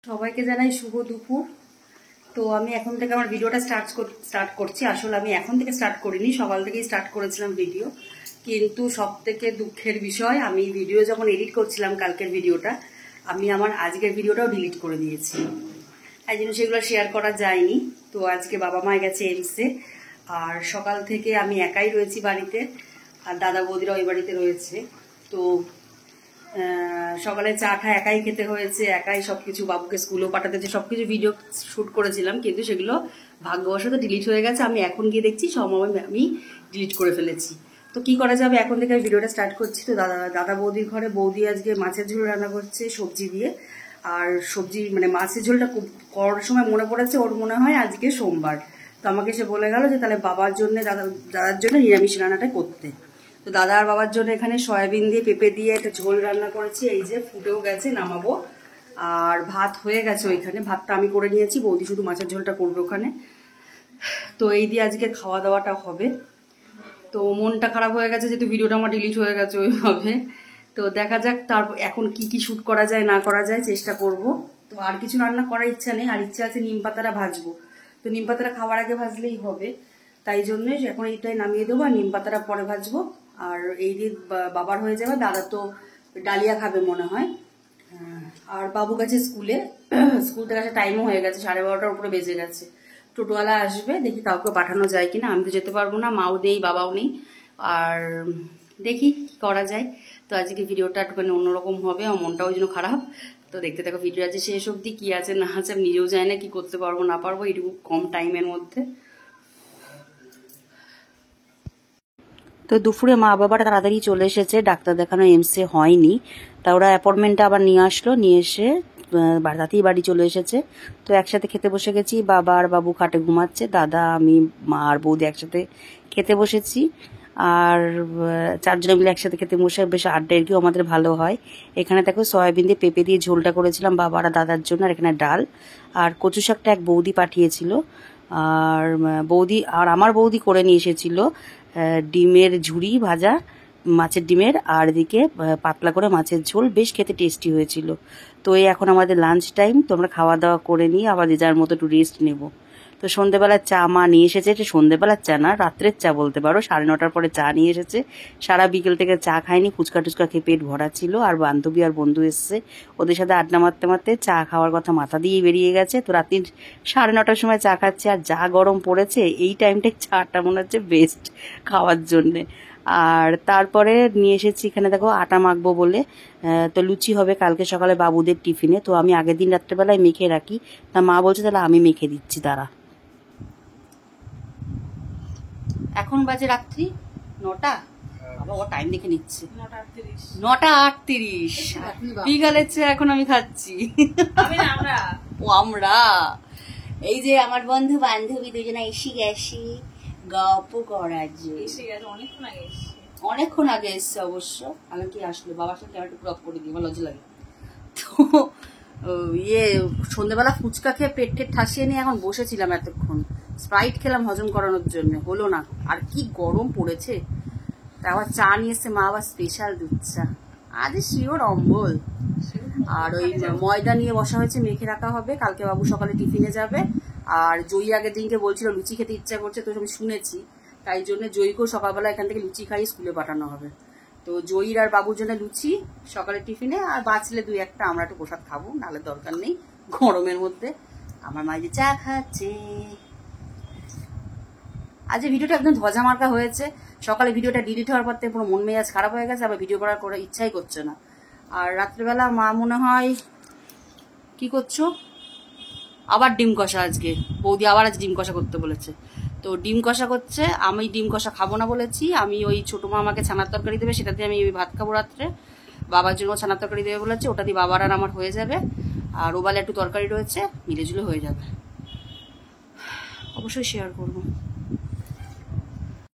সবাইকে জানাই শুভ দুপুর। তো আমি এখন থেকে আমার ভিডিওটা স্টার্ট করছি। আসলে আমি এখন থেকে স্টার্ট করিনি, সকাল থেকেই স্টার্ট করেছিলাম ভিডিও। কিন্তু সব থেকে দুঃখের বিষয়, আমি ভিডিও যখন এডিট করছিলাম কালকের ভিডিওটা, আমি আমার আজকের ভিডিওটাও ডিলিট করে দিয়েছি। এই জন্য সেগুলো শেয়ার করা যায়নি। তো আজকে বাবা মা গেছে এমসে, আর সকাল থেকে আমি একাই রয়েছি বাড়িতে, আর দাদা বৌদিরা ওই বাড়িতে রয়েছে। তো সকালে চা টা একাই খেতে হয়েছে, একাই সবকিছু, বাবুকে স্কুলেও পাঠাতে হচ্ছে, সবকিছু ভিডিও শুট করেছিলাম, কিন্তু সেগুলো ভাগ্যবশত ডিলিট হয়ে গেছে। আমি এখন গিয়ে দেখছি আমি ডিলিট করে ফেলেছি। তো কি করা যাবে, এখন থেকে আমি ভিডিওটা স্টার্ট করছি। তো দাদা বৌদির ঘরে বৌদি আজকে মাছের ঝোল রান্না করছে সবজি দিয়ে। আর সবজি মানে মাছের ঝোলটা করার সময় মনে পড়েছে ওর মনে হয় আজকে সোমবার। তো আমাকে সে বলে গেল যে তাহলে বাবার জন্য দাদার জন্য নিরামিষ রান্নাটা করতে। তো দাদা আর বাবার জন্য এখানে সয়াবিন দিয়ে পেঁপে দিয়ে একটা ঝোল রান্না করেছি। এই যে ফুটেও গেছে, নামাবো। আর ভাত হয়ে গেছে ওইখানে, ভাতটা আমি করে নিয়েছি, বৌদি শুধু মাছের ঝোলটা করবে ওখানে। তো এই দিয়ে আজকে খাওয়া দাওয়াটা হবে। তো মনটা খারাপ হয়ে গেছে যেহেতু ভিডিওটা আমার ডিলিট হয়ে গেছে ওইভাবে। তো দেখা যাক তারপর এখন কি শুট করা যায় না করা যায়, চেষ্টা করব। তো আর কিছু রান্না করার ইচ্ছা নেই, আর ইচ্ছা আছে নিম পাতাটা ভাজবো। তো নিম পাতাটা খাওয়ার আগে ভাজলেই হবে, তাই জন্য এখন এইটাই নামিয়ে দেবো, আর নিম পাতাটা পরে ভাজবো। আর এই দিয়ে বাবার হয়ে যাবে, দাদা তো ডালিয়া খাবে মনে হয়। আর বাবু গেছে স্কুলে, স্কুল থেকে আসা টাইমও হয়ে গেছে, 12:30টার উপরে বেজে গেছে। টোটোওয়ালা আসবে, দেখি কাউকে পাঠানো যায় কিনা। আমি তো যেতে পারবো না, মাও নেই বাবাও নেই, আর দেখি কি করা যায়। তো আজকে ভিডিওটা একটুখানি অন্যরকম হবে, আমার মনটাও ওই জন্য খারাপ। তো দেখতে থাকো ভিডিও, আছে শেষ অবধি। কি আছে না আছে আমি নিজেও জানি না, কি করতে পারবো না পারবো এইটুকু কম টাইমের মধ্যে। তো দুপুরে মা বাবারা তাড়াতাড়ি চলে এসেছে, ডাক্তার দেখানো এমসে হয়নি, তা ওরা অ্যাপয়েন্টমেন্টটা আবার নিয়ে আসলো, নিয়ে এসে তাতেই বাড়ি চলে এসেছে। তো একসাথে খেতে বসে গেছি, বাবা আর বাবু খাটে ঘুমাচ্ছে, দাদা আমি মা আর বৌদি একসাথে খেতে বসেছি। আর চারজনে মিলে একসাথে খেতে বসে বেশ আড্ডা আর কি আমাদের ভালো হয়। এখানে দেখো সয়াবিন দিয়ে পেঁপে দিয়ে ঝোলটা করেছিলাম বাবার আর দাদার জন্য, আর এখানে ডাল আর কচু শাকটা এক বৌদি পাঠিয়েছিল। আর বৌদি আর আমার বৌদি করে নিয়ে এসেছিল ডিমের ঝুড়ি ভাজা, মাছের ডিমের, আর এদিকে পাতলা করে মাছের ঝোল, বেশ খেতে টেস্টি হয়েছিল। তো এই এখন আমাদের লাঞ্চ টাইম, তো আমরা খাওয়া দাওয়া করে নিয়ে আবার যে যার মতো একটু রেস্ট নেব। তো সন্ধ্যেবেলার চা মা নিয়ে এসেছে, এটা সন্ধ্যেবেলার চা না, রাত্রের চা বলতে পারো, 9:30টার পরে চা নিয়ে এসেছে। সারা বিকেল থেকে চা খাইনি, ফুচকা টুচকা খেয়ে পেট ভরা ছিল। আর বান্ধবী আর বন্ধু এসছে, ওদের সাথে আড্ডা মারতে মারতে চা খাওয়ার কথা মাথা দিয়েই বেরিয়ে গেছে। তো রাত্রির 9:30টার সময় চা খাচ্ছে, আর যা গরম পড়েছে এই টাইমটায় চাটা মনে হচ্ছে বেস্ট খাওয়ার জন্যে। আর তারপরে নিয়ে এসেছি এখানে দেখো আটা মাখবো বলে, তো লুচি হবে কালকে সকালে বাবুদের টিফিনে। তো আমি আগের দিন রাত্রেবেলায় মেখে রাখি, তা মা বলছে তাহলে আমি মেখে দিচ্ছি তারা। এখন বাজে রাত্রি 9টা, বাবা ও টাইম দেখে নিচ্ছে, 9:38। বিকালের চেয়ে এখন আমি খাচ্ছি। ও আমরা এই যে আমার বন্ধু বান্ধবী দুজনে এসে গেছি গল্প করার জন্য। অনেকক্ষণ আগে এসছে অবশ্য। আগে কি আসলো, বাবার সাথে ক্যামেরাটা পুরো অফ করে দিই, আমার লজ্জা লাগে। তো সন্ধ্যেবেলা ফুচকা খেয়ে পেট ঠাসিয়ে নিয়ে এখন বসেছিলাম এতক্ষণ, স্প্রাইট খেলাম হজম করানোর জন্য, হলো না। আর কি গরম পড়েছে। আবার চা নিয়ে এসছে মা, আবার স্পেশাল দুধ চা, আজ শিওর অম্বল। আর ওই ময়দা নিয়ে বসা হয়েছে, মেখে রাখা হবে, কালকে বাবু সকালে টিফিনে যাবে। আর জয়ী আগের দিনকে বলছিল লুচি খেতে ইচ্ছা করছে, তো আমি শুনেছি, তাই জন্য জয়ীকেও সকালবেলা এখান থেকে লুচি খাইয়ে স্কুলে পাঠানো হবে। তো জয়ীর আর বাবুর জন্য লুচি সকালে টিফিনে, আর বাঁচলে 2-1টা আমরা একটু প্রসাদ খাবো, নাহলে দরকার নেই গরমের মধ্যে। আমার মা যে চা খাচ্ছে। আজ ভিডিওটা একদম ধজা মার্কা হয়েছে। সকালে ভিডিওটা ডিলিট হওয়ার পর থেকে পুরো মন মেজাজ খারাপ হয়ে গেছে, আবার ভিডিও করার করে ইচ্ছাই করছে না। আর রাত্রেবেলা মা মনে হয় কি করছো, আবার ডিম কষা, আজকে বৌদি আবার আজ ডিম কষা করতে বলেছে। তো ডিম কষা করছে, আমি ডিম কষা খাবো না বলেছি। আমি ওই ছোটো মা আমাকে ছানার তরকারি দেবে, সেটা দিয়ে আমি ভাত খাবো রাত্রে। বাবার জন্য ছানার তরকারি দেবে বলেছে, ওটা দিয়ে বাবার আর আমার হয়ে যাবে। আর ওবেলা একটু তরকারি রয়েছে, মিলেজুলে হয়ে যাবে। অবশ্যই শেয়ার করবো।